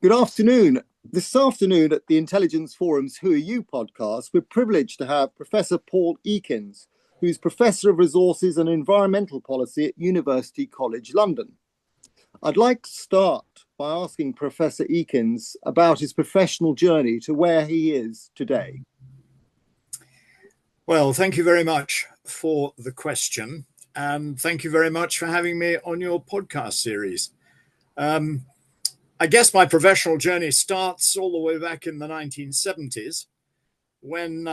Good afternoon. This afternoon at the Intelligence Forum's Who Are You podcast, we're privileged to have Professor Paul Ekins, who's Professor of Resources and Environmental Policy at University College London. I'd like to start by asking Professor Ekins about his professional journey to where he is today. Well, thank you very much for the question, and thank you very much for having me on your podcast series. I guess my professional journey starts all the way back in the 1970s when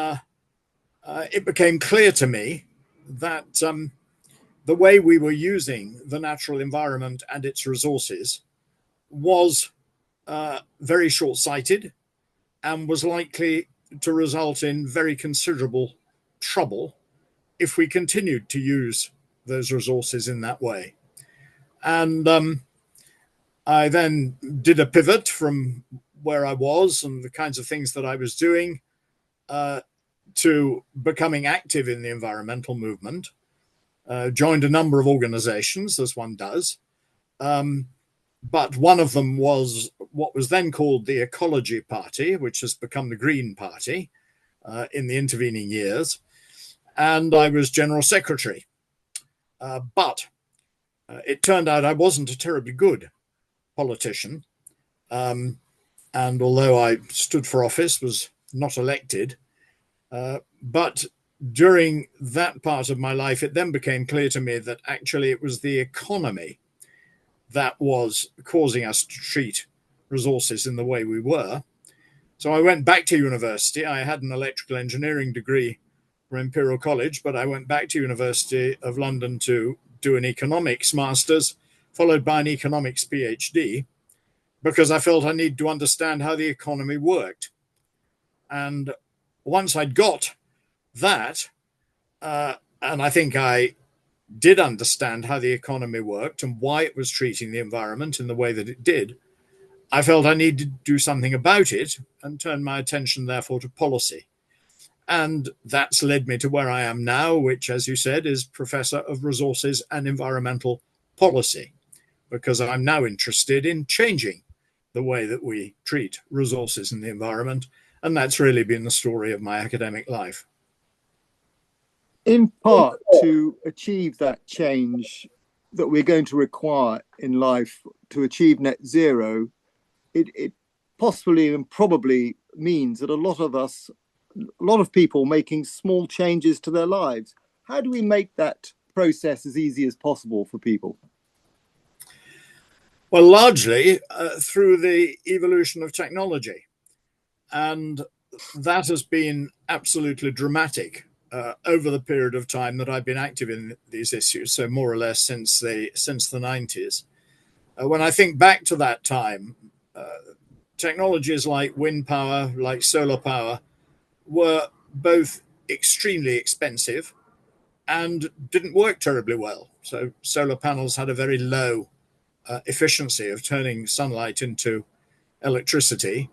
it became clear to me that the way we were using the natural environment and its resources was very short-sighted and was likely to result in very considerable trouble if we continued to use those resources in that way. And I then did a pivot from where I was and the kinds of things that I was doing to becoming active in the environmental movement. Joined a number of organizations, as one does. But one of them was what was then called the Ecology Party, which has become the Green Party in the intervening years. And I was General Secretary. But it turned out I wasn't a terribly good politician. And although I stood for office, was not elected. But during that part of my life, it then became clear to me that actually it was the economy that was causing us to treat resources in the way we were. So I went back to university. I had an electrical engineering degree from Imperial College, but I went back to University of London to do an economics master's, followed by an economics PhD, because I felt I needed to understand how the economy worked. And once I'd got that, and I think I did understand how the economy worked and why it was treating the environment in the way that it did, I felt I needed to do something about it and turned my attention, therefore, to policy. And that's led me to where I am now, which, as you said, is Professor of Resources and Environmental Policy, because I'm now interested in changing the way that we treat resources in the environment. And that's really been the story of my academic life. In part, to achieve that change that we're going to require in life to achieve net zero, it possibly and probably means that a lot of people making small changes to their lives. How do we make that process as easy as possible for people? Well, largely through the evolution of technology. And that has been absolutely dramatic over the period of time that I've been active in these issues, so more or less since the 90s. When I think back to that time, technologies like wind power, like solar power, were both extremely expensive and didn't work terribly well. So solar panels had a very low efficiency of turning sunlight into electricity,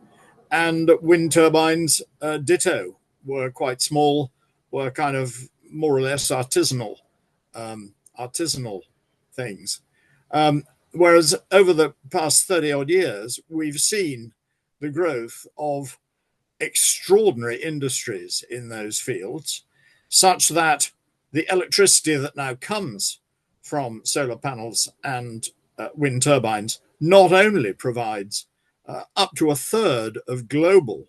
and wind turbines, ditto, were quite small, were kind of more or less artisanal things. Whereas over the past 30 odd years, we've seen the growth of extraordinary industries in those fields, such that the electricity that now comes from solar panels and wind turbines not only provides up to a third of global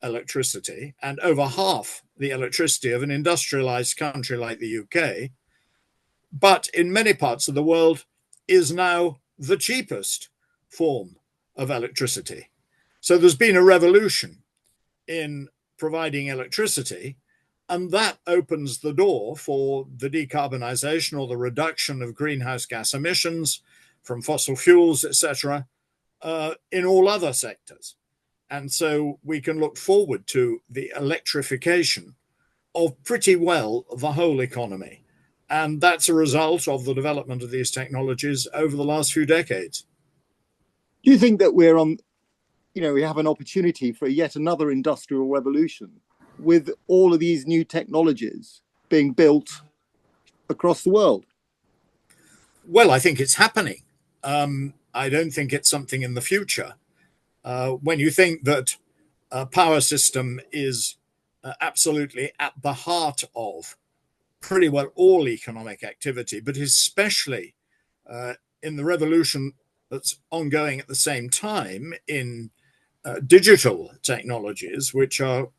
electricity and over half the electricity of an industrialized country like the UK, but in many parts of the world is now the cheapest form of electricity. So there's been a revolution in providing electricity, and that opens the door for the decarbonization or the reduction of greenhouse gas emissions from fossil fuels, etc., in all other sectors. And so we can look forward to the electrification of pretty well the whole economy. And that's a result of the development of these technologies over the last few decades. Do you think that we have an opportunity for yet another industrial revolution with all of these new technologies being built across the world? Well, I think it's happening. I don't think it's something in the future. when you think that a power system is absolutely at the heart of pretty well all economic activity, but especially in the revolution that's ongoing at the same time in digital technologies, which are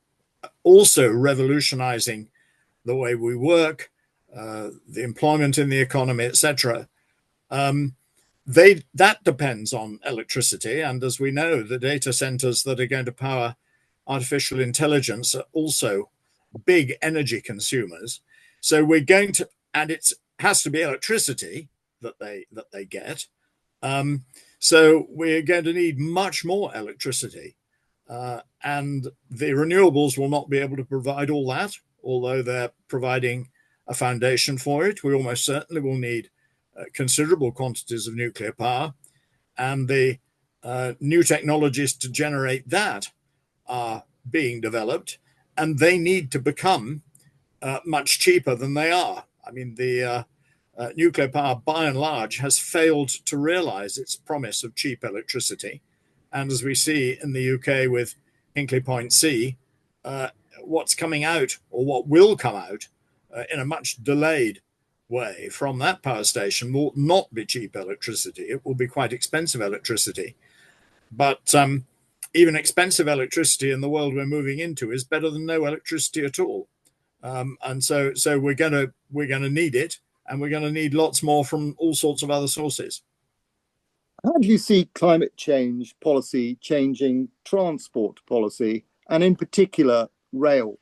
also revolutionizing the way we work, the employment in the economy, etc. That depends on electricity, and as we know, the data centers that are going to power artificial intelligence are also big energy consumers. So we're going to, and it has to be electricity that they get. So we're going to need much more electricity, and the renewables will not be able to provide all that, although they're providing a foundation for it. We almost certainly will need considerable quantities of nuclear power, and the new technologies to generate that are being developed, and they need to become much cheaper than they are. I mean, the nuclear power, by and large, has failed to realize its promise of cheap electricity. And as we see in the UK with Hinkley Point C, what's coming out, or what will come out in a much delayed way from that power station, will not be cheap electricity. It will be quite expensive electricity. But even expensive electricity in the world we're moving into is better than no electricity at all. And so we're gonna need it, and we're going to need lots more from all sorts of other sources. How do you see climate change policy changing transport policy, and in particular rail?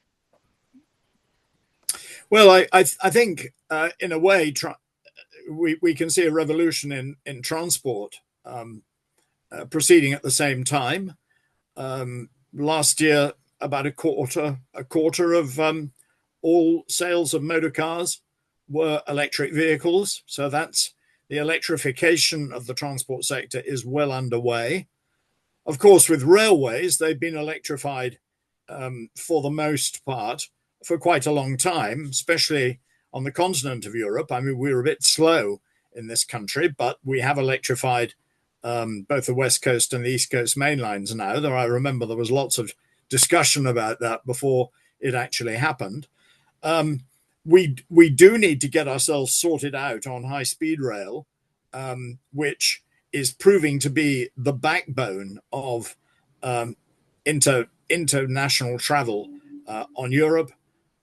Well, I think in a way we can see a revolution in transport proceeding at the same time. Last year, about a quarter of all sales of motor cars were electric vehicles. So that's the electrification of the transport sector is well underway. Of course, with railways, they've been electrified for the most part for quite a long time, especially on the continent of Europe. I mean, we're a bit slow in this country, but we have electrified both the West Coast and the East Coast main lines now, though I remember there was lots of discussion about that before it actually happened. We do need to get ourselves sorted out on high-speed rail, which is proving to be the backbone of international travel on Europe,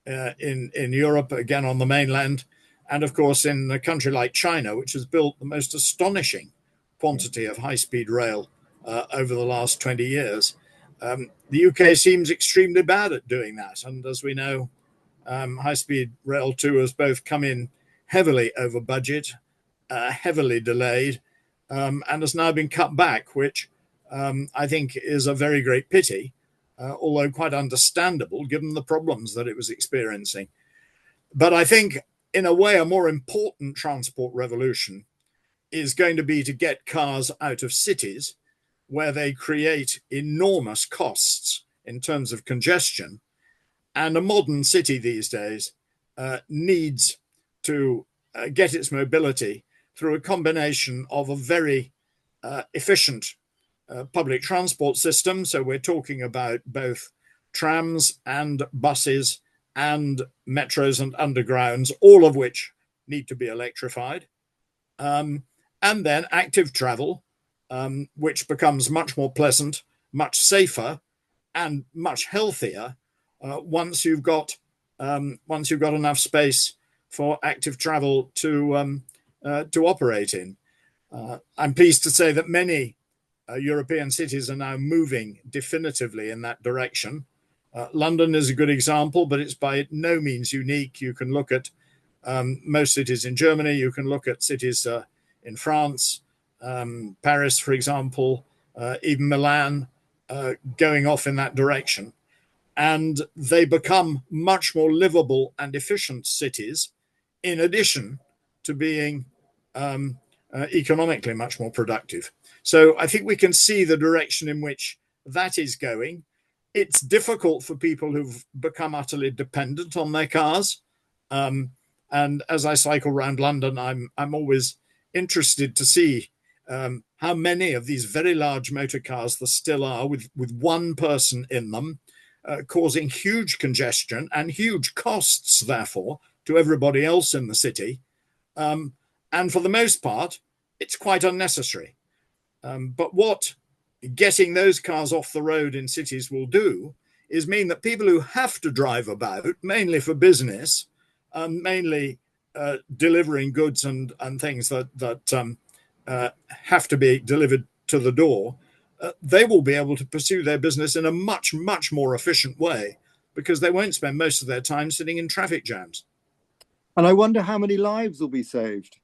in Europe, again on the mainland, and of course in a country like China, which has built the most astonishing quantity of high-speed rail over the last 20 years. The UK seems extremely bad at doing that, and as we know, high-speed rail too has both come in heavily over budget, heavily delayed, and has now been cut back, which I think is a very great pity, although quite understandable given the problems that it was experiencing. But I think, in a way, a more important transport revolution is going to be to get cars out of cities where they create enormous costs in terms of congestion. And a modern city these days needs to get its mobility through a combination of a very efficient public transport system. So we're talking about both trams and buses and metros and undergrounds, all of which need to be electrified. And then active travel, which becomes much more pleasant, much safer, and much healthier once you've got enough space for active travel to operate in. I'm pleased to say that many European cities are now moving definitively in that direction. London is a good example, but it's by no means unique. You can look at most cities in Germany. You can look at cities in France, Paris, for example, even Milan, going off in that direction. And they become much more livable and efficient cities, in addition to being economically much more productive. So I think we can see the direction in which that is going. It's difficult for people who've become utterly dependent on their cars. And as I cycle around London, I'm always interested to see how many of these very large motor cars there still are with one person in them, causing huge congestion and huge costs, therefore, to everybody else in the city. And for the most part, it's quite unnecessary. But what getting those cars off the road in cities will do is mean that people who have to drive about, mainly for business, mainly delivering goods and things that have to be delivered to the door, they will be able to pursue their business in a much, much more efficient way because they won't spend most of their time sitting in traffic jams. And I wonder how many lives will be saved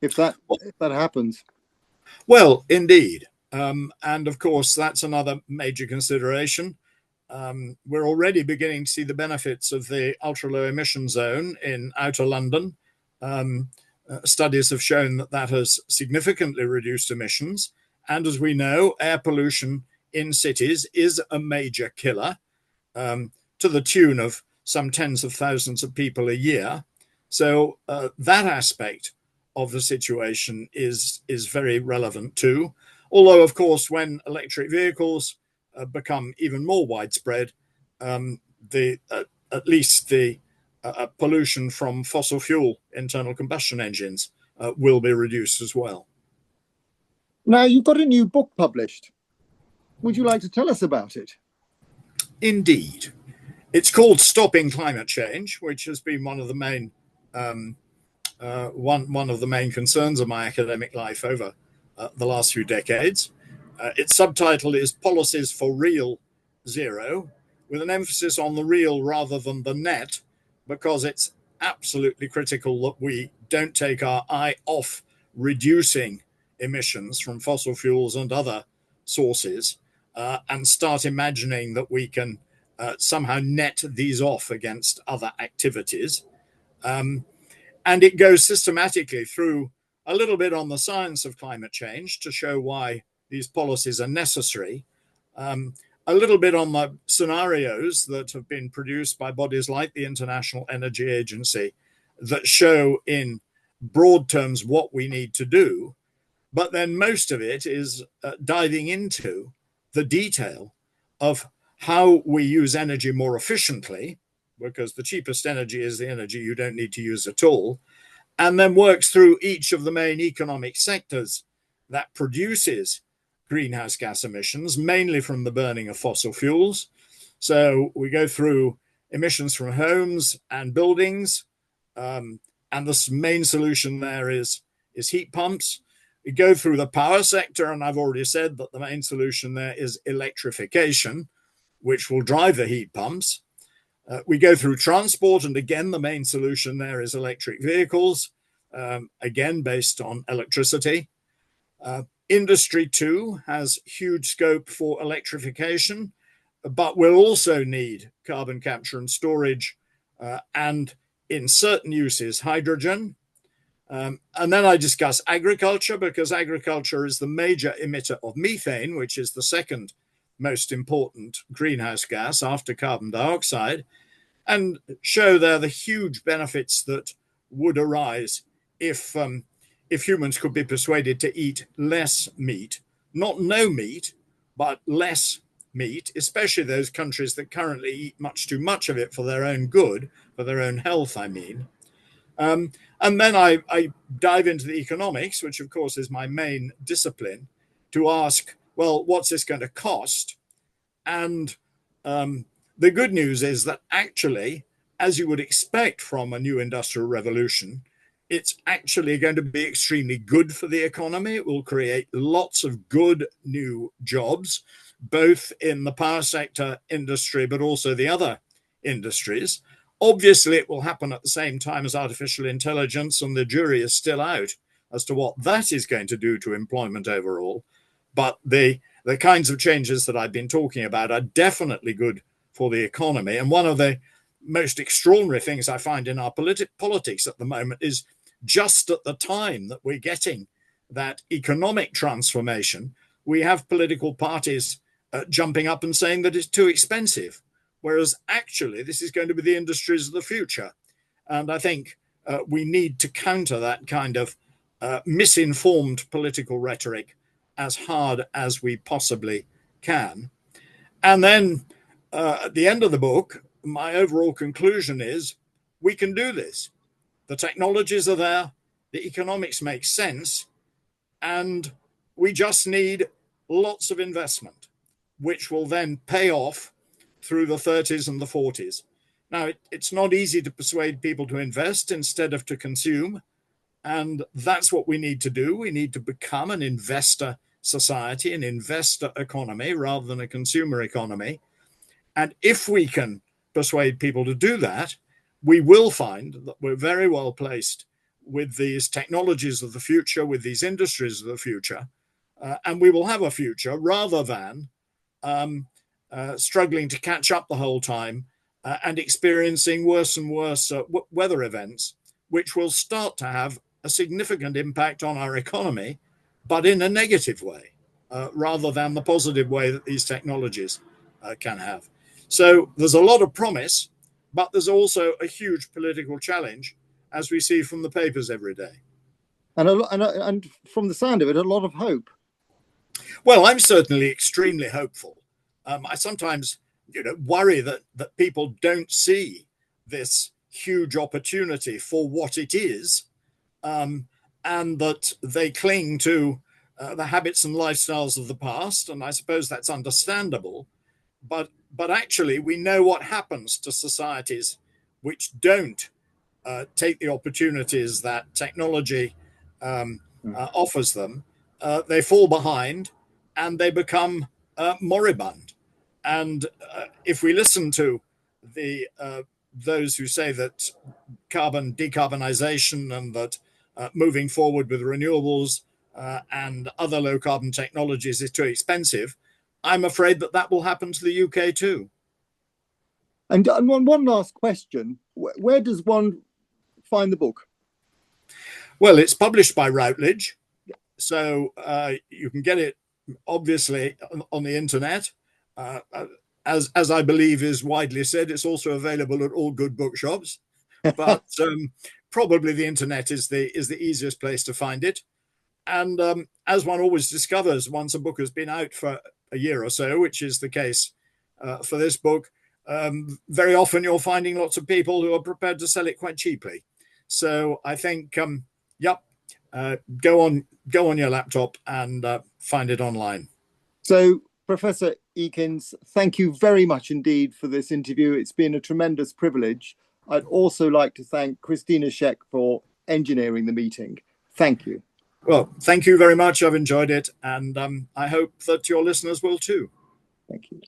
if that happens. Well, indeed. And of course, that's another major consideration. We're already beginning to see the benefits of the ultra-low emission zone in outer London. Studies have shown that that has significantly reduced emissions. And as we know, air pollution in cities is a major killer, to the tune of some tens of thousands of people a year. So that aspect of the situation is very relevant too. Although, of course, when electric vehicles become even more widespread, at least the pollution from fossil fuel internal combustion engines will be reduced as well. Now, you've got a new book published. Would you like to tell us about it? Indeed. It's called Stopping Climate Change, which has been one of the main one of the main concerns of my academic life over the last few decades. Its subtitle is Policies for Real Zero, with an emphasis on the real rather than the net, because it's absolutely critical that we don't take our eye off reducing emissions from fossil fuels and other sources and start imagining that we can somehow net these off against other activities. And it goes systematically through a little bit on the science of climate change to show why these policies are necessary, a little bit on the scenarios that have been produced by bodies like the International Energy Agency that show in broad terms what we need to do. But then most of it is diving into the detail of how we use energy more efficiently, because the cheapest energy is the energy you don't need to use at all, and then works through each of the main economic sectors that produces greenhouse gas emissions, mainly from the burning of fossil fuels. So we go through emissions from homes and buildings, and the main solution there is heat pumps. We go through the power sector, and I've already said that the main solution there is electrification, which will drive the heat pumps. We go through transport, and again, the main solution there is electric vehicles, again, based on electricity. Industry, too, has huge scope for electrification, but will also need carbon capture and storage, and in certain uses, hydrogen. And then I discuss agriculture, because agriculture is the major emitter of methane, which is the second most important greenhouse gas after carbon dioxide, and show there the huge benefits that would arise if humans could be persuaded to eat less meat, not no meat, but less meat, especially those countries that currently eat much too much of it for their own good, for their own health, I mean. And then I dive into the economics, which of course is my main discipline, to ask, well, what's this going to cost? And the good news is that actually, as you would expect from a new industrial revolution, it's actually going to be extremely good for the economy. It will create lots of good new jobs, both in the power sector industry, but also the other industries. Obviously, it will happen at the same time as artificial intelligence, and the jury is still out as to what that is going to do to employment overall. But the kinds of changes that I've been talking about are definitely good for the economy. And one of the most extraordinary things I find in our politics at the moment is just at the time that we're getting that economic transformation, we have political parties jumping up and saying that it's too expensive, whereas actually this is going to be the industries of the future. And I think we need to counter that kind of misinformed political rhetoric as hard as we possibly can. And then at the end of the book, my overall conclusion is we can do this. The technologies are there, the economics make sense, and we just need lots of investment, which will then pay off through the 30s and the 40s. Now, it's not easy to persuade people to invest instead of to consume. And that's what we need to do. We need to become an investor society, an investor economy, rather than a consumer economy. And if we can persuade people to do that, we will find that we're very well placed with these technologies of the future, with these industries of the future, and we will have a future rather than struggling to catch up the whole time and experiencing worse and worse weather events, which will start to have a significant impact on our economy, but in a negative way, rather than the positive way that these technologies can have. So there's a lot of promise, but there's also a huge political challenge, as we see from the papers every day. And from the sound of it, a lot of hope. Well, I'm certainly extremely hopeful. I sometimes, worry that people don't see this huge opportunity for what it is, and that they cling to the habits and lifestyles of the past. And I suppose that's understandable. But actually, we know what happens to societies which don't take the opportunities that technology offers them. They fall behind and they become moribund. And if we listen to those who say that decarbonization and that moving forward with renewables and other low carbon technologies is too expensive, I'm afraid that will happen to the UK too. And one last question: where does one find the book? Well, it's published by Routledge, so you can get it obviously on the internet. As I believe is widely said, it's also available at all good bookshops. But probably the internet is the easiest place to find it. And as one always discovers once a book has been out for a year or so, which is the case for this book, very often you're finding lots of people who are prepared to sell it quite cheaply. So I think, go on your laptop and find it online. So, Professor Ekins, thank you very much indeed for this interview. It's been a tremendous privilege. I'd also like to thank Christina Scheck for engineering the meeting. Thank you. Well, thank you very much. I've enjoyed it, and I hope that your listeners will too. Thank you.